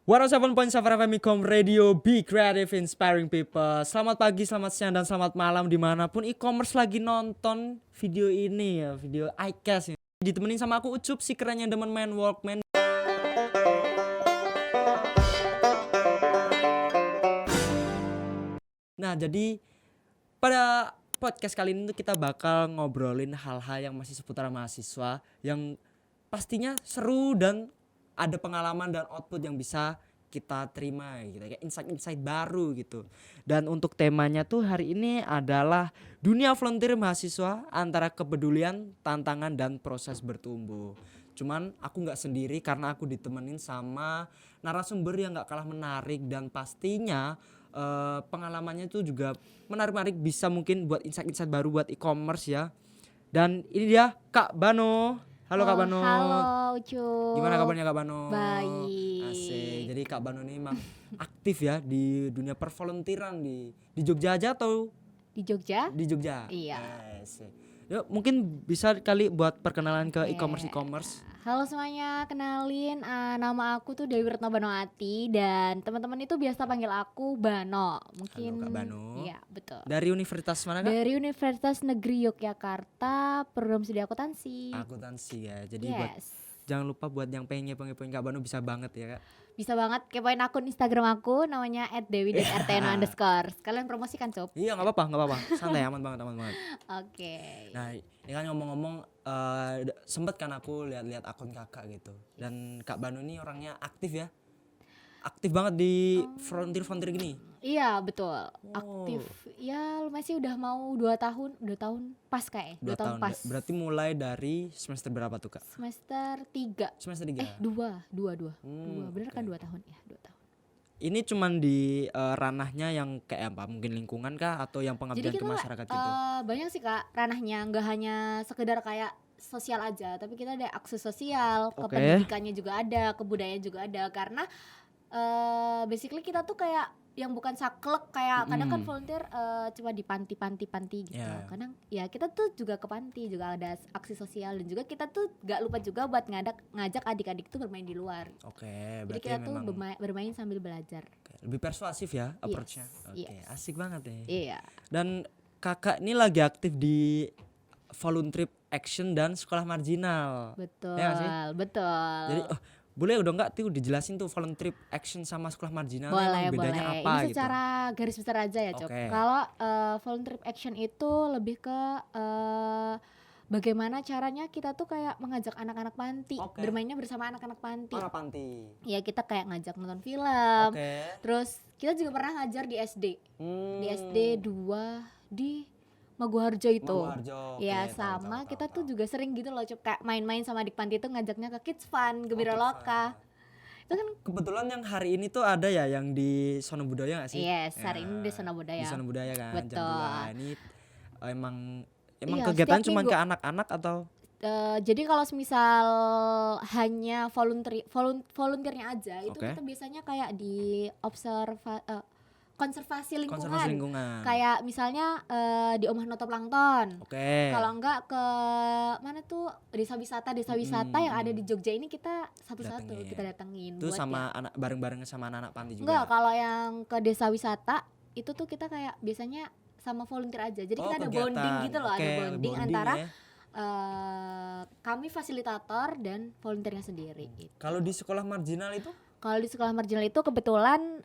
107.7 FM Ecom Radio, Be Creative, Inspiring People. Selamat pagi, selamat siang, dan selamat malam dimanapun e-commerce lagi nonton video ini ya, video iCast ya. Ditemenin sama aku Ucup, si kerennya demen main Walkman. Nah, jadi pada podcast kali ini tuh kita bakal ngobrolin hal-hal yang masih seputar mahasiswa, yang pastinya seru dan ada pengalaman dan output yang bisa kita terima gitu, kayak insight-insight baru gitu. Dan untuk temanya tuh hari ini adalah dunia volunteer mahasiswa, antara kepedulian, tantangan, dan proses bertumbuh. Cuman aku nggak sendiri karena aku ditemenin sama narasumber yang nggak kalah menarik, dan pastinya pengalamannya itu juga menarik-menarik, bisa mungkin buat insight-insight baru buat e-commerce ya. Dan ini dia Kak Bano. Halo Kak Bano. Halo Ucup. Gimana kabarnya Kak Bano? Baik. Asik. Jadi Kak Bano ini memang aktif ya di dunia pervolunteeran di Jogja aja atau Di Jogja? di Jogja? Iya. Asik. Yuk, mungkin bisa kali buat perkenalan ke e-commerce. Halo semuanya, kenalin nama aku tuh Dewi Retno Banoati dan teman-teman itu biasa panggil aku Bano. Mungkin. Halo Kak Bano. Iya, betul. Dari universitas mana Kak? Dari Universitas Negeri Yogyakarta, program studi akuntansi. Akuntansi ya. Jadi buat Yes. jangan lupa buat yang pengen Kak Bano bisa banget ya Kak. Bisa banget kepoin akun Instagram aku namanya @dewi.rtno_. Sekalian promosikan, Cop. Iya, nggak apa-apa. Santai, aman banget. Oke. Nah, ini kan ngomong-ngomong, sempet kan aku lihat-lihat akun kakak gitu. Dan Kak Bano ini orangnya aktif ya. Aktif banget di frontier gini. Iya betul, aktif. Ya lumayan sih, udah mau 2 tahun pas kayak 2 tahun pas. Berarti mulai dari semester berapa tuh Kak? Semester 3. Semester 3. 2. Bener kan 2 tahun ya, 2 tahun. Ini cuman di ranahnya yang kayak apa? Mungkin lingkungan kah atau yang pengabdian Jadi ke kita masyarakat gitu? banyak sih Kak ranahnya, nggak hanya sekedar kayak sosial aja, tapi kita ada akses sosial, ke Oke. pendidikannya juga ada, ke budayanya juga ada, karena basically kita tuh kayak yang bukan saklek kayak kadang kan volunteer cuma di panti gitu. Yeah. Kadang ya kita tuh juga ke panti, juga ada aksi sosial, dan juga kita tuh gak lupa juga buat ngajak adik-adik tuh bermain di luar. Oke, Jadi berarti kita tuh memang bermain sambil belajar. lebih persuasif ya approach-nya. Oke, yes. asik banget ya. Iya. Dan kakak ini lagi aktif di volunteer action dan sekolah marginal. Betul, Ya gak sih? betul. Jadi boleh udah nggak tuh dijelasin tuh volunteer action sama sekolah marginal Boleh, emang bedanya boleh. apa Ini gitu? secara garis besar aja ya, Cok. Oke. Kalau volunteer action itu lebih ke bagaimana caranya kita tuh kayak mengajak anak-anak panti, Oke. bermainnya bersama anak-anak panti. Para panti. Ya kita kayak ngajak nonton film. Oke. Terus kita juga pernah ngajar di SD. Di SD 2 di Maguharjo itu. Maguharjo, oke, Ya tahu, sama tahu, kita tahu, tuh juga sering gitu loh, Cok, kayak main-main sama adik panti itu, ngajaknya ke Kids Fun, Gembira Loka. Itu kan Kebetulan yang hari ini tuh ada ya yang di Sono Budaya nggak sih? yes, hari ini di Sono Budaya. Di Sono Budaya kan, Betul. jam 2. Ini emang Iya, kegiatan setiap cuma minggu. ke anak-anak atau? Jadi kalau semisal hanya volunteernya aja, itu Oke. kita biasanya kayak di konservasi lingkungan. Konservasi lingkungan. Kayak misalnya di Omah Noto Plankton. Oke. Kalau enggak ke mana tuh desa wisata yang ada di Jogja ini, kita satu-satu Datengin. kita datengin. Itu buat sama anak bareng-bareng sama anak-anak panti juga. Enggak, kalau yang ke desa wisata itu tuh kita kayak biasanya sama volunteer aja. Jadi kita ada kegiatan. bonding gitu loh, Oke, ada bonding antara ya. kami fasilitator dan volunteernya sendiri gitu. Kalau di sekolah marginal itu? Kalau di sekolah marginal itu kebetulan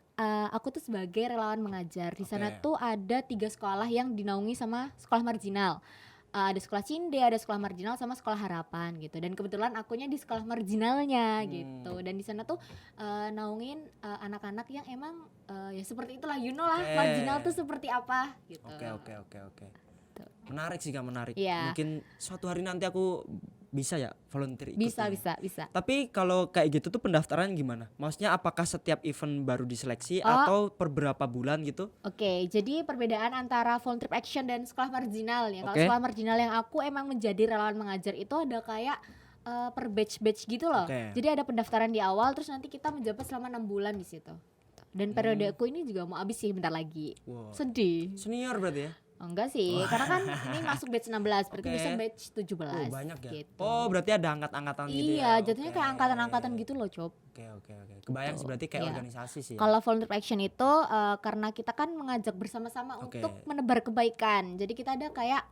aku tuh sebagai relawan mengajar. Di sana Oke. tuh ada 3 sekolah yang dinaungi sama sekolah marginal. Ada sekolah Cinde, ada sekolah marginal, sama sekolah harapan gitu. Dan kebetulan akunya di sekolah marginalnya gitu. Dan di sana tuh naungin anak-anak yang emang ya seperti itulah, you know lah, Oke. marginal tuh seperti apa gitu. Oke. Menarik sih Kak, menarik. Iya. Mungkin suatu hari nanti aku bisa ya volunteer ikut. Bisa. Tapi kalau kayak gitu tuh pendaftaran gimana? Maksudnya apakah setiap event baru diseleksi atau per berapa bulan gitu? Oke, jadi perbedaan antara volunteer action dan sekolah marginal ya. Kalau Oke. sekolah marginal yang aku emang menjadi relawan mengajar itu ada kayak per batch gitu loh. Oke. Jadi ada pendaftaran di awal, terus nanti kita menjabat selama 6 bulan di situ. Dan periodeku ini juga mau habis sih bentar lagi. Wow. Sedih. Senior berarti ya? Enggak sih, karena kan ini masuk batch 16, berarti Oke. besok batch 17. Banyak ya. Gitu. Oh, berarti ada angkat-angkatan gitu ya. Iya, jatuhnya Oke. kayak angkatan-angkatan gitu loh, Cop. Oke. Kebayang sih, berarti kayak Iya. organisasi sih ya. Kalau volunteer action itu karena kita kan mengajak bersama-sama Oke. untuk menebar kebaikan. Jadi kita ada kayak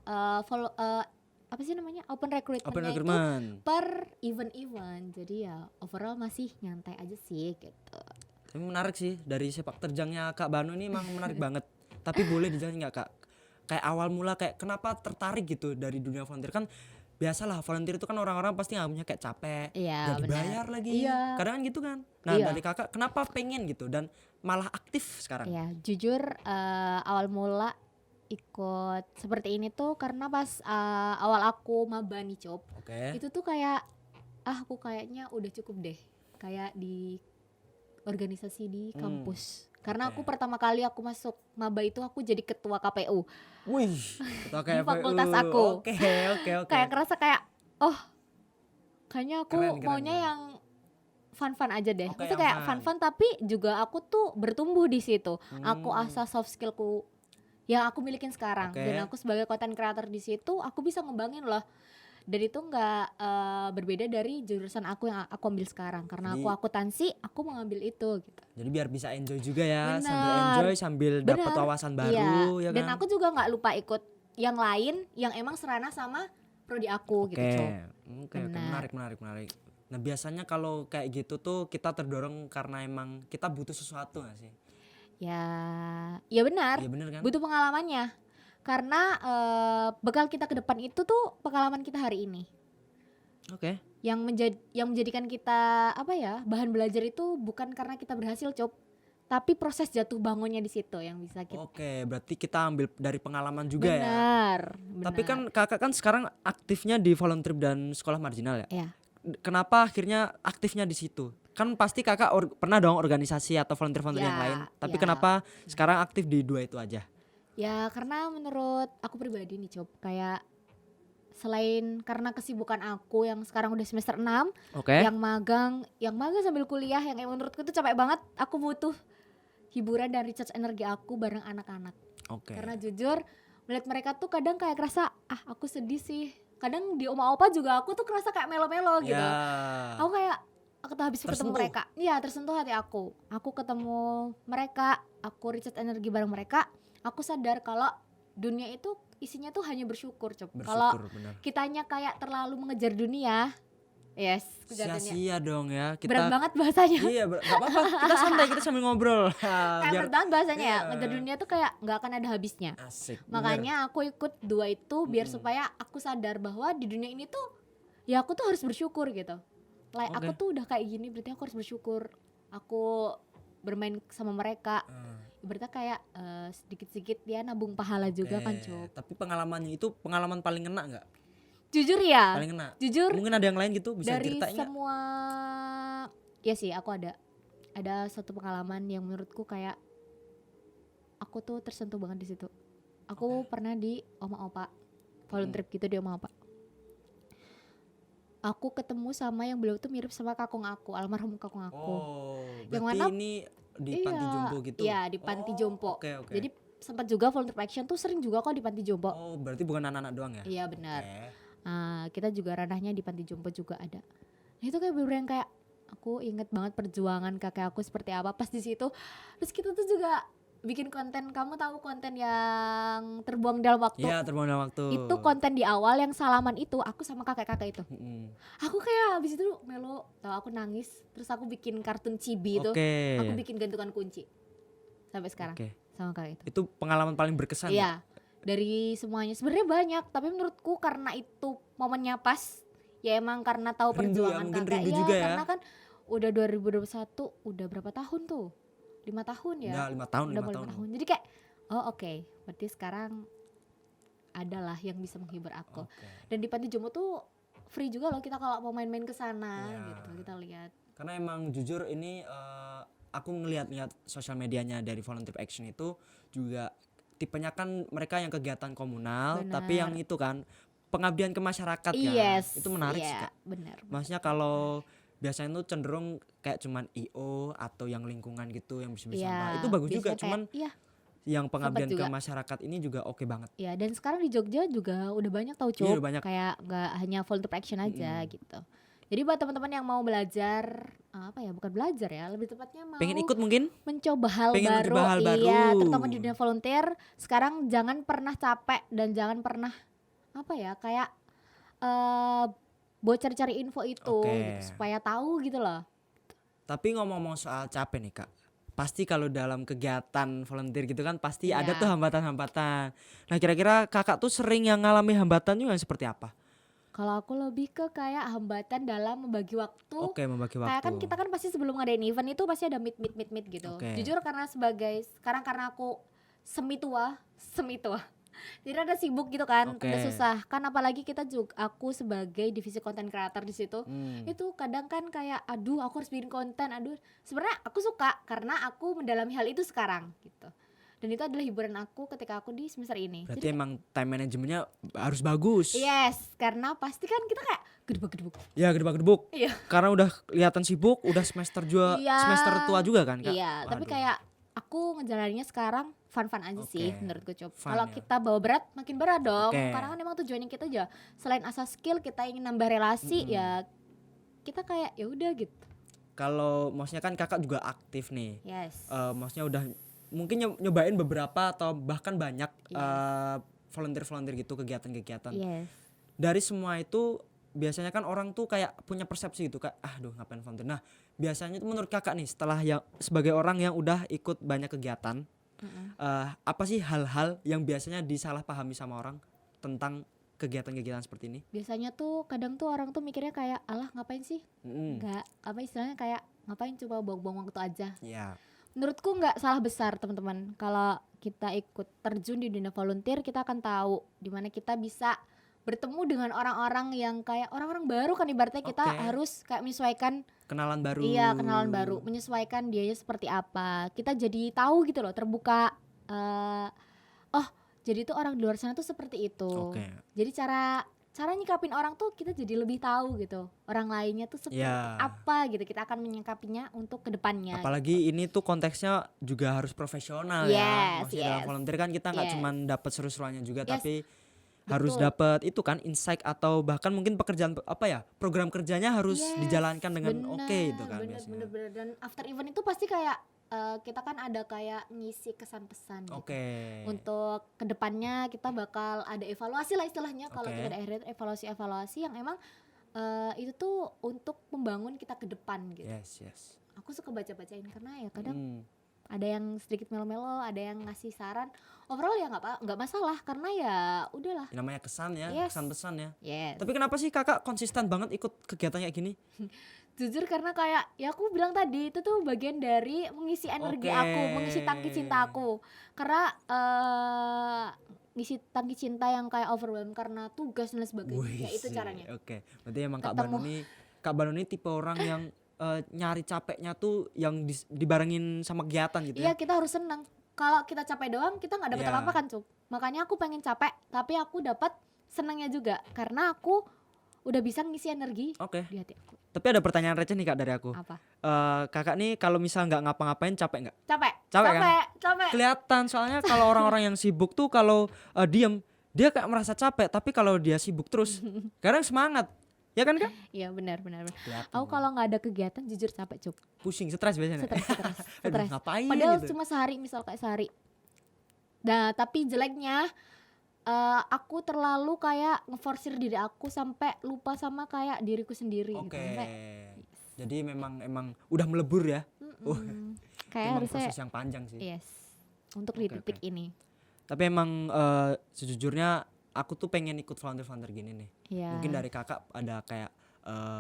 apa sih namanya? Open Open recruitment-nya itu recruitment. per event-event. Jadi ya overall masih nyantai aja sih gitu. Tapi menarik sih, dari sepak terjangnya Kak Banu ini emang menarik banget. Tapi boleh dijelasin nggak Kak? Kayak awal mula kayak kenapa tertarik gitu dari dunia volunteer? Kan biasalah volunteer itu kan orang-orang pasti ngambilnya kayak capek, Iya, gak dibayar benar. lagi. Iya. Kadang kan gitu kan. Nah, Iya. dari Kakak kenapa pengen gitu dan malah aktif sekarang? Ya, jujur awal mula ikut seperti ini tuh karena pas awal aku maba nih, Cop. Oke. Itu tuh kayak aku kayaknya udah cukup deh kayak di organisasi di kampus. Karena Oke. aku pertama kali aku masuk maba itu aku jadi ketua KPU. Wih, ketua KPU. fakultas aku. Oke. Kayak ngerasa kayak kayaknya aku Keren. maunya yang fun-fun aja deh. Oke, Maksudnya yang kayak fun. fun-fun tapi juga aku tuh bertumbuh di situ. Aku Hmm. asah soft skillku yang aku milikin sekarang. Oke. Dan aku sebagai content creator di situ aku bisa ngembangin loh. Dan itu nggak berbeda dari jurusan aku yang aku ambil sekarang. Karena Jadi- aku akuntansi, aku mengambil itu gitu. Jadi biar bisa enjoy juga ya, sambil Benar. enjoy sambil dapat Benar. wawasan baru Iya. ya kan. Dan aku juga nggak lupa ikut yang lain yang emang serana sama prodi aku gitu, Cok. Oke, Benar. menarik. Nah, biasanya kalau kayak gitu tuh kita terdorong karena emang kita butuh sesuatu gak sih? Ya benar. Iya bener kan? Butuh pengalamannya. Karena bekal kita ke depan itu tuh pengalaman kita hari ini. Oke. Yang menjadikan kita bahan belajar itu bukan karena kita berhasil, Cop, tapi proses jatuh bangunnya di situ yang bisa kita. Oke, berarti kita ambil dari pengalaman juga ya. Benar. Tapi kan kakak kan sekarang aktifnya di volunteer dan sekolah marginal ya. Ya. Kenapa akhirnya aktifnya di situ? Kan pasti kakak pernah dong organisasi atau volunteer Ya, yang lain. Tapi ya. kenapa sekarang aktif di dua itu aja? Ya karena menurut aku pribadi nih, Cop, kayak selain karena kesibukan aku yang sekarang udah semester 6, Oke. yang magang sambil kuliah yang menurutku itu capek banget, aku butuh hiburan dan recharge energi aku bareng anak-anak. Oke. Karena jujur melihat mereka tuh kadang kayak kerasa aku sedih sih. Kadang di oma opa juga aku tuh kerasa kayak melo-melo gitu. Ya. Aku kayak aku tuh habis ketemu Tersentuh. mereka. Iya, tersentuh hati aku. Aku ketemu mereka, aku recharge energi bareng mereka. Aku sadar kalau dunia itu isinya tuh hanya bersyukur, Cop. Kalau Bersyukur benar. kitanya kayak terlalu mengejar dunia, kejadiannya Sia-sia dong ya kita. berat banget bahasanya. Iya, gak apa-apa. Kita santai, kita sambil ngobrol. Kayak Biar berat banget bahasanya ya. iya. Ngejar dunia tuh kayak nggak akan ada habisnya. asik. bener. Makanya aku ikut dua itu biar supaya aku sadar bahwa di dunia ini tuh ya aku tuh harus bersyukur gitu. Aku Oke. tuh udah kayak gini berarti aku harus bersyukur. Aku bermain sama mereka. Berarti kayak sedikit-sedikit dia nabung pahala juga kan, Oke. Cok. Tapi pengalamannya itu pengalaman paling ngena nggak? Jujur ya. Paling ngena. Jujur Mungkin ada yang lain gitu bisa dari ceritain nggak? semua ya sih aku ada satu pengalaman yang menurutku kayak aku tuh tersentuh banget di situ. Aku pernah di Oma Opa volunteer gitu di Oma Opa. Aku ketemu sama yang beliau tuh mirip sama kakung aku, almarhum kakung aku. Oh, Yang berarti mana- ini di panti jompo gitu? Iya, di panti jompo. Oke. Jadi sempat juga volunteer action tuh sering juga kok di panti jompo. Oh, berarti bukan anak-anak doang ya? Iya benar. Oke. Kita juga ranahnya di panti jompo juga ada. Nah, itu kayak bener-bener yang kayak aku inget banget perjuangan kakek aku seperti apa pas di situ. Terus kita tuh juga bikin konten, kamu tahu konten yang terbuang dalam waktu? Iya, terbang dalam waktu. Itu konten di awal yang salaman itu aku sama kakek-kakek itu. Mm-mm. Aku kayak habis itu melo, tahu aku nangis. Terus aku bikin kartun chibi itu. Oke. Aku bikin gantungan kunci. Sampai sekarang Oke. sama kakek itu. Itu pengalaman paling berkesan. ya? Iya, dari semuanya sebenarnya banyak, tapi menurutku karena itu momennya pas, ya emang karena tahu Rindu ya, perjuangan mungkin kakek. rindu Iya, juga ya. karena kan udah 2021, udah berapa tahun tuh? 5 tahun ya. Udah 5 tahun, Udah 5 mau tahun. 5 tahun. Jadi kayak oke, berarti sekarang adalah yang bisa menghibur aku. Oke. Dan di Panti Jompo tuh free juga loh kita kalau mau main-main ke sana Iya. gitu. Kita lihat. Karena emang jujur ini aku ngelihat sosial medianya dari Volunteer Action itu juga tipenya kan mereka yang kegiatan komunal, Benar. tapi yang itu kan pengabdian ke masyarakat kan. Yes. Itu menarik sih, iya, Kak. benar. Maksudnya kalau biasanya tuh cenderung kayak cuman IO atau yang lingkungan gitu yang bisa Iya, sampah. Itu bagus juga, biasanya cuman kayak, iya, yang pengabdian ke juga. masyarakat ini juga oke banget. Ya, dan sekarang di Jogja juga udah banyak tahu Iya, Cup. udah banyak. Kayak nggak hanya volunteer action aja gitu. Jadi buat teman-teman yang mau belajar apa ya, bukan belajar ya, lebih tepatnya mau Pengen ikut mungkin? mencoba hal Pengen baru. mencoba hal baru. Iya, terutama di dunia volunteer. Sekarang jangan pernah capek dan jangan pernah apa ya, kayak buat cari-cari info itu Oke. gitu, supaya tahu gitu loh. Tapi ngomong-ngomong soal capek nih Kak, pasti kalau dalam kegiatan volunteer gitu kan pasti ada Iya. tuh hambatan-hambatan. Nah kira-kira Kakak tuh sering yang ngalami hambatan juga seperti apa? Kalau aku lebih ke kayak hambatan dalam membagi waktu. Oke, membagi Kayak kan waktu. kita kan pasti sebelum ngadain event itu pasti ada meet gitu. Oke. Jujur karena sekarang karena aku semi tua. Jadi ada sibuk gitu kan, Oke. ada susah. Kan apalagi kita juga, aku sebagai divisi konten creator di situ. Itu kadang kan kayak aduh aku harus bikin konten, aduh. Sebenarnya aku suka karena aku mendalami hal itu sekarang gitu. Dan itu adalah hiburan aku ketika aku di semester ini. Berarti Jadi emang time manajemennya harus bagus. yes, karena pasti kan kita kayak gedebuk. Ya gedebak-gedebuk. Iya. Karena udah kelihatan sibuk, udah semester Iya. semester tua juga kan Kak? Iya, tapi Waduh. kayak aku ngejalaninnya sekarang fun-fun aja sih Oke. menurutku Cop. Fun Kalau ya. kita bawa berat makin berat dong. Oke. Karena kan emang tujuannya kita aja selain asal skill kita ingin nambah relasi ya kita kayak ya udah gitu. Kalau maksudnya kan Kakak juga aktif nih. Yes. Maksudnya udah mungkin nyobain beberapa atau bahkan banyak volunteer gitu kegiatan-kegiatan. Yes. Dari semua itu biasanya kan orang tuh kayak punya persepsi gitu kayak aduh ngapain volunteer. Nah, biasanya tuh menurut Kakak nih setelah yang sebagai orang yang udah ikut banyak kegiatan, apa sih hal-hal yang biasanya disalahpahami sama orang tentang kegiatan-kegiatan seperti ini? Biasanya tuh kadang tuh orang tuh mikirnya kayak alah ngapain sih? Enggak, apa istilahnya kayak ngapain coba buang-buang waktu aja. Ya. Menurutku nggak salah besar teman-teman. Kalau kita ikut terjun di dunia volunteer kita akan tahu di mana kita bisa bertemu dengan orang-orang yang kayak orang-orang baru kan ibaratnya kita Oke. harus kayak menyesuaikan. Kenalan baru. Iya, kenalan baru, menyesuaikan dianya seperti apa. Kita jadi tahu gitu loh, terbuka. Oh, jadi tuh orang di luar sana tuh seperti itu. Oke. Jadi cara nyikapin orang tuh kita jadi lebih tahu gitu. Orang lainnya tuh seperti Ya. apa gitu. Kita akan menyikapinya untuk kedepannya. Apalagi ini tuh konteksnya juga harus profesional ya. Yes, Maksudnya dalam yes. volunteer kan kita nggak Yes. cuman dapat seru-seruannya juga, Yes, tapi harus betul. dapat itu kan insight atau bahkan mungkin pekerjaan apa ya, program kerjanya harus Yes, dijalankan dengan bener, oke itu kan biasanya. bener. Dan after event itu pasti kayak kita kan ada kayak ngisi kesan-pesan gitu. Oke. Untuk kedepannya kita bakal ada evaluasi lah istilahnya. Kalau Oke. kita ada akhirnya evaluasi yang emang itu tuh untuk membangun kita ke depan gitu. Yes. Aku suka baca-bacain karena ya kadang Hmm. ada yang sedikit melo-melo, ada yang ngasih saran. Overall ya nggak masalah karena ya udahlah. Namanya kesan ya, Yes. kesan pesan ya. Yes. Tapi kenapa sih Kakak konsisten banget ikut kegiatan kayak gini? Jujur karena kayak ya aku bilang tadi itu tuh bagian dari mengisi energi Oke. aku, mengisi tangki cinta aku. Karena ngisi tangki cinta yang kayak overwhelm karena tugas dan lain sebagainya. Ya itu Wih, caranya. Oke. Berarti emang Ketemu. Kak Banu ini tipe orang yang nyari capeknya tuh yang dibarengin sama kegiatan gitu Iya, ya. kita harus senang. Kalau kita capek doang kita nggak dapat Iya. apa-apa kan, Cuk. Makanya aku pengen capek tapi aku dapat senangnya juga karena aku udah bisa ngisi energi Oke. di hati aku. Tapi ada pertanyaan receh nih Kak dari aku. Apa? Kakak nih kalau misal nggak ngapa-ngapain capek nggak? Capek Capek kan? capek. Kelihatan soalnya kalau orang-orang yang sibuk tuh kalau diem dia kayak merasa capek, tapi kalau dia sibuk terus kadang semangat. Ya kan Kak? Iya, benar. Kelihatan. Aku kalau nggak ada kegiatan jujur capek, Cuk. pusing, stres biasanya. Stres. Aduh, ngapain Padahal gitu. cuma sehari, misal kayak sehari. Nah, tapi jeleknya aku terlalu kayak ngeforsir diri aku sampai lupa sama kayak diriku sendiri Oke. gitu. Sampai Jadi emang udah melebur ya. kayak Emang harusnya proses yang panjang sih. yes. Untuk di Oke, titik ini. Tapi emang sejujurnya aku tuh pengen ikut volunteer gini nih. Iya. Mungkin dari Kakak ada kayak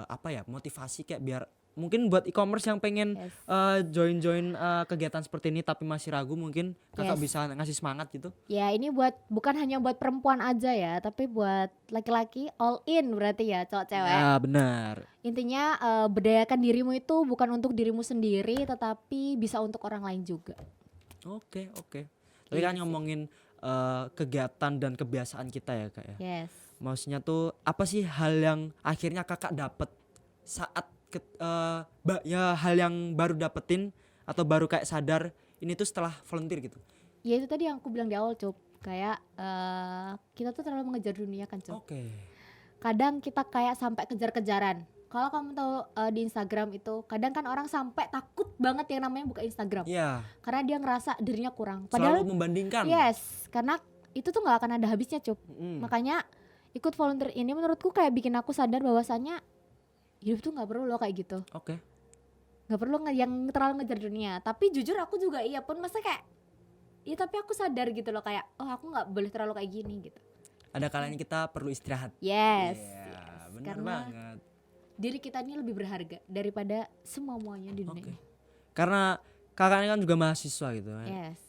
apa ya, motivasi kayak biar mungkin buat e-commerce yang pengen Yes. join kegiatan seperti ini tapi masih ragu, mungkin Kakak Yes. bisa ngasih semangat gitu. Ya, ini bukan hanya buat perempuan aja ya, tapi buat laki-laki all in berarti ya, cowok cewek. Ya benar. Intinya berdayakan dirimu itu bukan untuk dirimu sendiri tetapi bisa untuk orang lain juga. Oke. Tadi Iya kan sih. ngomongin kegiatan dan kebiasaan kita ya Kak ya. Yes. Maksudnya tuh apa sih hal yang akhirnya Kakak dapet saat ya hal yang baru dapetin atau baru kayak sadar ini tuh setelah volunteer gitu. Ya itu tadi yang aku bilang di awal Cup, kayak kita tuh terlalu mengejar dunia kan Cup. Oke. Kadang kita kayak sampai kejar-kejaran. Kalau kamu tahu di Instagram itu kadang kan orang sampai takut banget yang namanya buka Instagram Iya, karena dia ngerasa dirinya kurang. selalu Padahal membandingkan. yes, karena itu tuh nggak akan ada habisnya Cup. Mm. Makanya ikut volunteer ini menurutku kayak bikin aku sadar bahwasannya hidup tuh nggak perlu loh kayak gitu. Oke. Nggak perlu yang terlalu ngejar dunia. Tapi jujur aku juga iya pun masa kayak ya tapi aku sadar gitu loh kayak oh aku nggak boleh terlalu kayak gini gitu. Ada kalanya kita perlu istirahat. Yes, Iya, yes. benar Karena banget. diri kita ini lebih berharga daripada semuanya di dunia Oke. ini. Karena kakak ini kan juga mahasiswa gitu kan. Yes.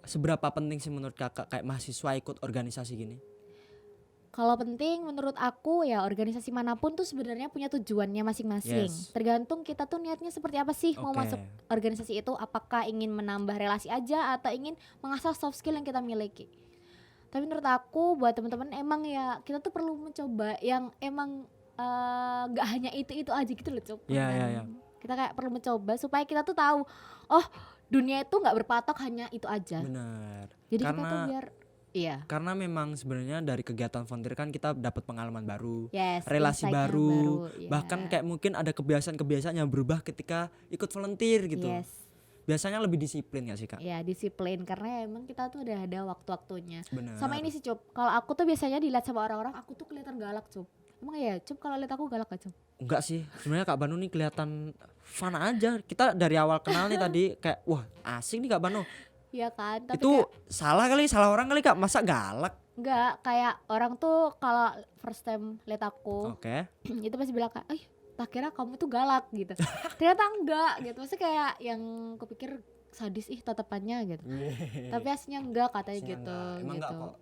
Seberapa penting sih menurut kakak kayak mahasiswa ikut organisasi gini? Kalau penting menurut aku ya organisasi manapun tuh sebenarnya punya tujuannya masing-masing. Yes. Tergantung kita tuh niatnya seperti apa sih mau Oke. masuk organisasi itu, apakah ingin menambah relasi aja atau ingin mengasah soft skill yang kita miliki. Tapi menurut aku buat teman-teman emang ya kita tuh perlu mencoba yang emang nggak hanya itu aja gitu loh Cuk. Iya, Kan? iya, iya. Kita kayak perlu mencoba supaya kita tuh tahu oh dunia itu nggak berpatok hanya itu aja. Benar. Jadi kita Karena tuh biar iya. karena memang sebenarnya dari kegiatan volunteer kan kita dapat pengalaman baru, Yes, relasi insight yang baru, iya. bahkan kayak mungkin ada kebiasaan-kebiasaan yang berubah ketika ikut volunteer gitu. Yes. Biasanya lebih disiplin gak sih kak? Ya disiplin karena emang kita tuh udah ada waktu-waktunya. Benar. Sama ini sih Cup, kalau aku tuh biasanya dilihat sama orang-orang aku tuh kelihatan galak Cup. Emang ya Cup kalau lihat aku galak gak Cup? Enggak sih, sebenarnya Kak Banu nih kelihatan fun aja. Kita dari awal kenal nih tadi kayak wah asik nih Kak Banu. Iya kan, tapi Itu kayak, salah orang kali Kak, masa galak? enggak kayak orang tuh kalau first time lihat aku Oke. itu pasti bilang kayak, tak kira kamu tuh galak gitu. Ternyata enggak gitu, maksudnya kayak yang kupikir sadis tatapannya gitu. Tapi aslinya enggak katanya Aslinya gitu enggak. Emang gitu. enggak kok.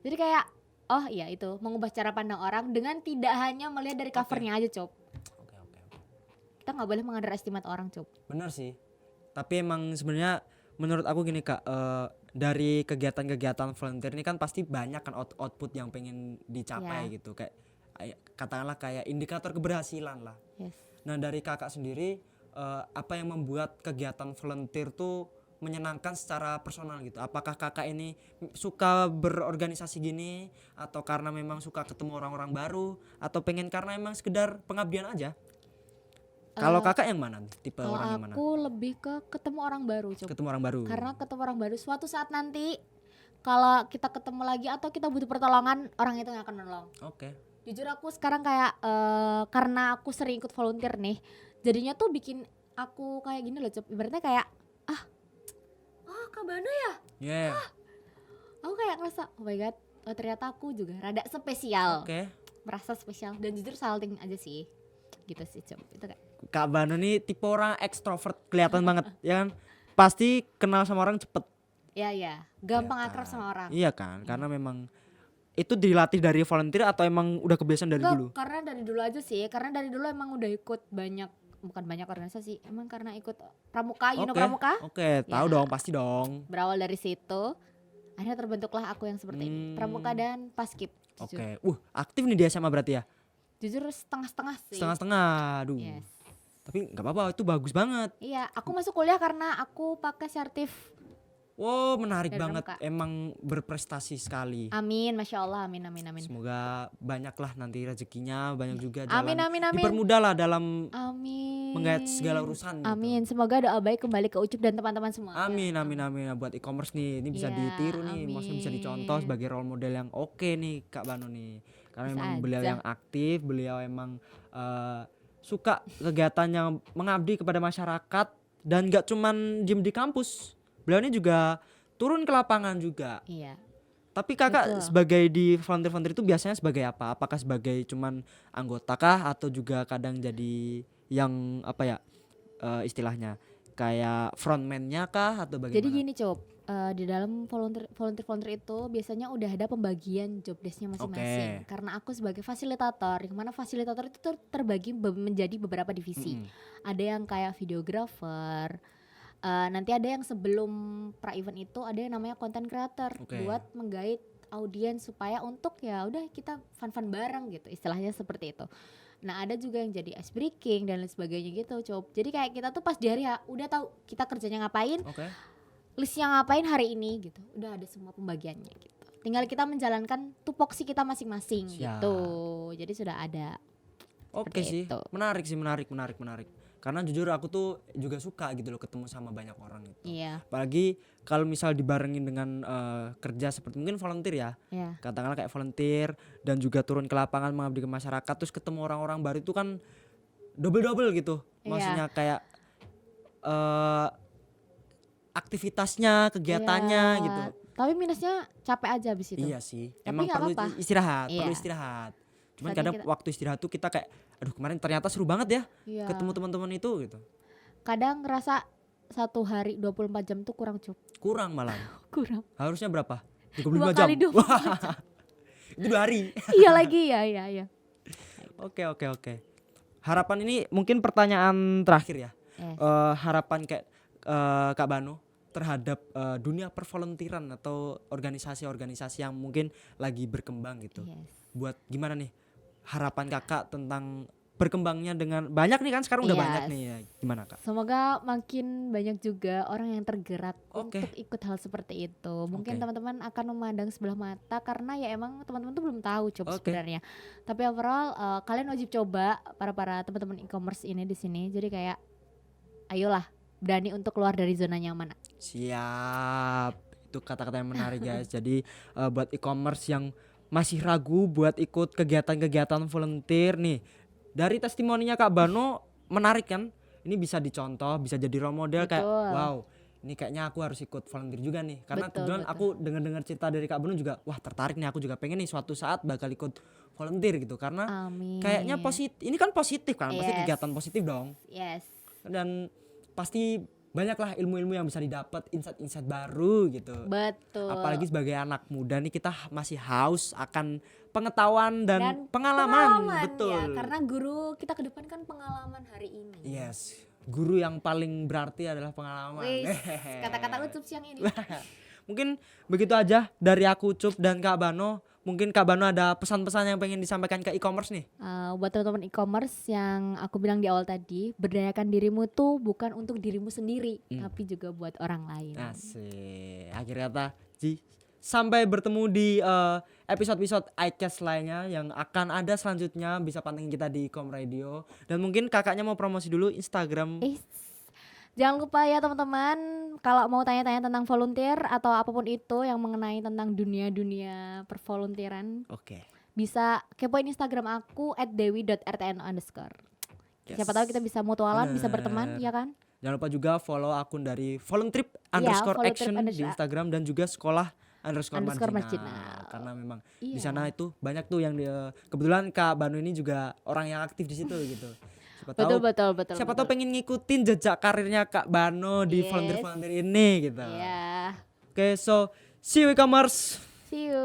Jadi kayak oh iya itu mengubah cara pandang orang dengan tidak hanya melihat dari covernya aja Cop. Oke. Kita nggak boleh mengunderestimate orang Cop. Bener sih. Tapi emang sebenarnya menurut aku gini Kak, dari kegiatan-kegiatan volunteer ini kan pasti banyak kan output yang pengen dicapai Iya. gitu. Kayak katakanlah kayak indikator keberhasilan lah. Yes. Nah dari kakak sendiri apa yang membuat kegiatan volunteer tuh menyenangkan secara personal gitu? Apakah kakak ini suka berorganisasi gini atau karena memang suka ketemu orang-orang baru atau pengen karena emang sekedar pengabdian aja? Kalau kakak yang mana nih? Tipe Kalau orang yang mana? aku lebih ke ketemu orang baru Cop. Ketemu orang baru. Karena ketemu orang baru suatu saat nanti kalau kita ketemu lagi atau kita butuh pertolongan orang itu yang akan menolong. Oke. Jujur aku sekarang kayak karena aku sering ikut volunteer nih, jadinya tuh bikin aku kayak gini loh Cop. Ibaratnya kayak Kak Bano ya? Yeah. Aku kayak ngerasa oh my god, oh ternyata aku juga rada spesial. Oke. Merasa spesial dan jujur salting aja sih. Gitu sih Cop. Itu kayak Kak Bano nih tipe orang ekstrovert kelihatan banget ya kan? Pasti kenal sama orang cepet. ya gampang Kelihatan. akrab sama orang. Iya kan? Karena memang itu dilatih dari volunteer atau emang udah kebiasaan dari Enggak, dulu? karena dari dulu aja sih. Karena dari dulu emang udah ikut bukan banyak organisasi, emang karena ikut pramuka, Yuno Pramuka. Oke, tahu Ya. dong, pasti dong. Berawal dari situ, akhirnya terbentuklah aku yang seperti ini. Pramuka dan Paskib. Jujur. Oke. Aktif nih di SMA berarti ya? Jujur setengah-setengah sih. Setengah-setengah. Aduh. Yes. Tapi nggak apa-apa, itu bagus banget. Iya, aku masuk kuliah karena aku pakai sertif. Wow, menarik Dari banget. pramuka. Emang berprestasi sekali. Amin, masya Allah, amin. Semoga banyaklah nanti rezekinya, banyak juga jalan. Amin. Dipermudah lah dalam Amin. menggait segala urusan. Gitu. Amin. Semoga doa baik kembali ke Ucup dan teman-teman semua. Amin. Buat e-commerce nih, ini bisa Iya, ditiru nih, maksudnya bisa dicontoh amin. sebagai role model yang oke nih Kak Bano nih. Karena Bisa memang beliau aja. yang aktif, beliau emang suka kegiatan yang mengabdi kepada masyarakat dan gak cuman diem di kampus. Beliau ini juga turun ke lapangan juga. Iya. Tapi kakak Betul. sebagai di volunteer itu biasanya sebagai apa? Apakah sebagai cuman anggota kah atau juga kadang jadi yang apa ya istilahnya kayak frontman-nya kah atau bagaimana? Jadi gini Cop, di dalam volunteer itu biasanya udah ada pembagian job desk-nya masing-masing. Oke. Karena aku sebagai fasilitator, yang mana fasilitator itu terbagi menjadi beberapa divisi. Ada yang kayak videographer, nanti ada yang sebelum pra-event itu ada yang namanya content creator Oke. buat menggait audiens supaya untuk ya udah kita fun-fun bareng gitu, istilahnya seperti itu. Nah ada juga yang jadi ice breaking dan lain sebagainya gitu Cop. Jadi kayak kita tuh pas di hari ya udah tahu kita kerjanya ngapain, Oke. listnya ngapain hari ini gitu. Udah ada semua pembagiannya gitu. Tinggal kita menjalankan tupoksi kita masing-masing Siap. gitu. Jadi sudah ada. Oke Seperti sih, itu. menarik. Karena jujur aku tuh juga suka gitu loh ketemu sama banyak orang gitu. Iya, Apalagi kalau misal dibarengin dengan kerja seperti mungkin volunteer ya. iya. Katakanlah kayak volunteer dan juga turun ke lapangan mengabdi ke masyarakat terus ketemu orang-orang baru itu kan double gitu. Iya. Maksudnya kayak eh aktivitasnya, kegiatannya Iya. gitu. Tapi minusnya capek aja abis itu. Iya sih. Tapi Emang nggak perlu apa-apa. istirahat, Iya. perlu istirahat. Cuman Saatnya kadang kita- waktu istirahat tuh kita kayak aduh kemarin ternyata seru banget ya Iya. ketemu teman-teman itu gitu. Kadang ngerasa satu hari 24 jam tuh kurang Kurang malah. kurang. Harusnya berapa? 2 25 jam. kali 24 Wah. Itu 2 hari. Iya lagi ya, iya. Oke. Harapan ini mungkin pertanyaan terakhir ya. Yes. Harapan kayak Kak Bano terhadap dunia pervolunteeran atau organisasi-organisasi yang mungkin lagi berkembang gitu. Yes. Buat gimana nih harapan kakak tentang berkembangnya dengan banyak nih kan sekarang udah Yes. banyak nih ya. Gimana kak? Semoga makin banyak juga orang yang tergerak Oke. untuk ikut hal seperti itu. Mungkin Oke. teman-teman akan memandang sebelah mata karena ya emang teman-teman tuh belum tahu coba Oke. sebenarnya. Tapi overall kalian wajib coba para teman-teman e-commerce ini di sini. Jadi kayak ayolah berani untuk keluar dari zona nyaman. Siap. Itu kata-kata yang menarik guys. Jadi buat e-commerce yang masih ragu buat ikut kegiatan-kegiatan volunteer nih. Dari testimoninya Kak Bano menarik kan? Ini bisa dicontoh, bisa jadi role model kayak Betul. wow. Ini kayaknya aku harus ikut volunteer juga nih. Karena Betul, kebetulan betul. aku dengar-dengar cerita dari Kak Bano juga, wah tertarik nih aku juga pengen nih suatu saat bakal ikut volunteer gitu. Karena Amin. kayaknya positif. Ini kan positif kan, pasti Yes. kegiatan positif dong. Yes. Dan pasti banyaklah ilmu-ilmu yang bisa didapat, insight-insight baru gitu. Betul. Apalagi sebagai anak muda nih kita masih haus akan pengetahuan dan, pengalaman. Betul. Ya, karena guru kita ke depan kan pengalaman hari ini. Yes. Guru yang paling berarti adalah pengalaman. Wis, kata-kata Ucup siang ini. Mungkin begitu aja dari aku Ucup dan Kak Bano. Mungkin Kak Bano ada pesan-pesan yang pengen disampaikan ke e-commerce nih. Buat teman-teman e-commerce yang aku bilang di awal tadi, berdayakan dirimu tuh bukan untuk dirimu sendiri, tapi juga buat orang lain. Asik. Akhir kata Ji. Sampai bertemu di episode-episode iCast lainnya yang akan ada selanjutnya. Bisa pantengin kita di Com Radio. Dan mungkin kakaknya mau promosi dulu Instagram. Jangan lupa ya teman-teman, kalau mau tanya-tanya tentang volunteer atau apapun itu yang mengenai tentang dunia pervolunteeran, Oke. bisa kepoin Instagram aku @dewi.rtn_. Yes. Siapa tahu kita bisa mutualan, bisa Bener. berteman, ya kan? Jangan lupa juga follow akun dari voluntrip Iya, _action voluntrip di Instagram dan juga sekolah _marginal. marginal. Karena memang Iya. di sana itu banyak tuh yang kebetulan Kak Banu ini juga orang yang aktif di situ gitu. Siapa tahu Betul. siapa tahu pengen ngikutin jejak karirnya Kak Bano di Yes. volunteer ini gitu. Iya. Oke, so see you e-commerce. See you.